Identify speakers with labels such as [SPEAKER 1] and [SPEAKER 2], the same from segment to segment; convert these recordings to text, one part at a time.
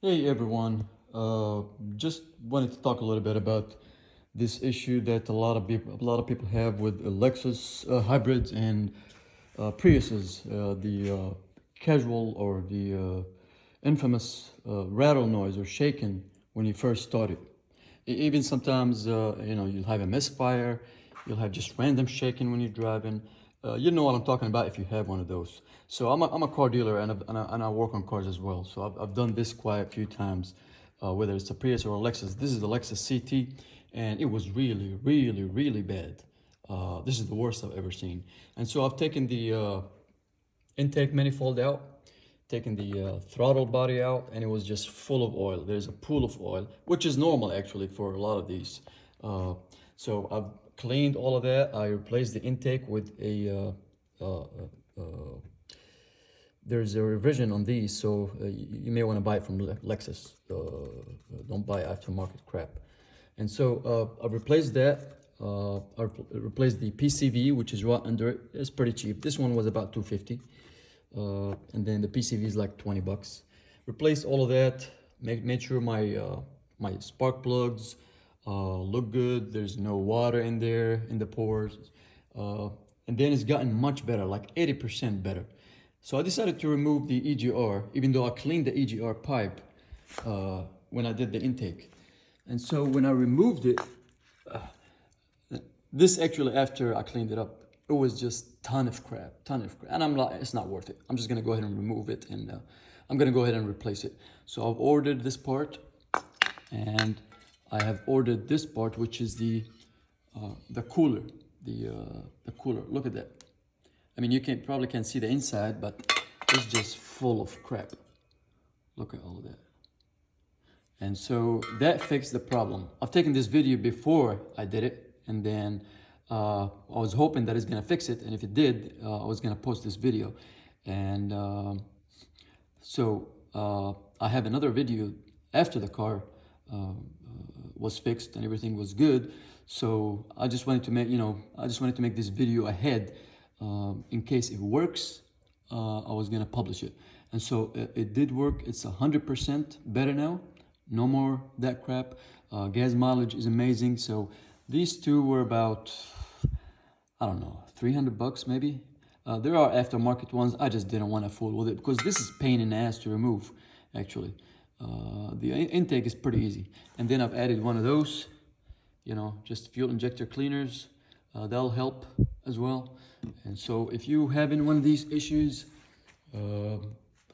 [SPEAKER 1] Hey everyone, just wanted to talk a little bit about this issue that a lot of people have with Lexus hybrids and Priuses, the casual or the infamous rattle noise or shaking when you first start it. Even sometimes, you'll have a misfire, you'll have just random shaking when you're driving. You know what I'm talking about if you have one of those. So I'm a car dealer and I work on cars as well. So I've done this quite a few times, whether it's a Prius or a Lexus. This is the Lexus CT, and it was really, really, really bad. This is the worst I've ever seen. And so I've taken the intake manifold out, taken the throttle body out, and it was just full of oil. There's a pool of oil, which is normal actually for a lot of these. So I've cleaned all of that. I replaced the intake with a there's a revision on these, so you may want to buy it from Lexus. Don't buy aftermarket crap. And so I've replaced that. I've replaced the PCV, which is right under it. It's pretty cheap. This one was about 250, and then the PCV is like 20 bucks. Replaced all of that. Made sure my spark plugs look good. There's no water in there in the pores, and then it's gotten much better, like 80% better. So I decided to remove the EGR, even though I cleaned the EGR pipe when I did the intake. And so when I removed it, this actually after I cleaned it up, it was just ton of crap. And I'm like, it's not worth it. I'm just gonna go ahead and remove it, and I'm gonna go ahead and replace it. So I've ordered this part, and I have ordered this part, which is the cooler, the cooler. Look at that. I mean, you probably can't see the inside, but it's just full of crap. Look at all of that. And so that fixed the problem. I've taken this video before I did it, and then I was hoping that it's gonna fix it, and if it did, I was gonna post this video. And I have another video after the car was fixed and everything was good. So I just wanted to make this video ahead in case it works. I was gonna publish it, and so it did work. It's 100% better now. No more that crap. Gas mileage is amazing. So these two were about, I don't know, 300 bucks maybe. There are aftermarket ones. I just didn't want to fool with it because this is pain in the ass to remove, actually. The intake is pretty easy. And then I've added one of those, just fuel injector cleaners. That'll help as well. And so if you having one of these issues, I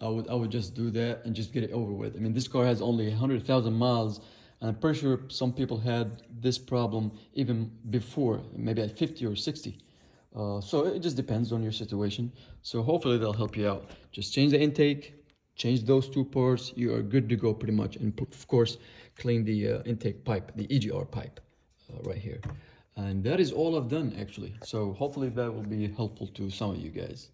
[SPEAKER 1] would just do that and just get it over with. I mean, this car has only 100,000 miles, and I'm pretty sure some people had this problem even before, maybe at 50 or 60. So it just depends on your situation. So hopefully they'll help you out. Just change the intake, change those two parts, you are good to go pretty much. And of course, clean the intake pipe, the EGR pipe right here. And that is all I've done actually. So hopefully that will be helpful to some of you guys.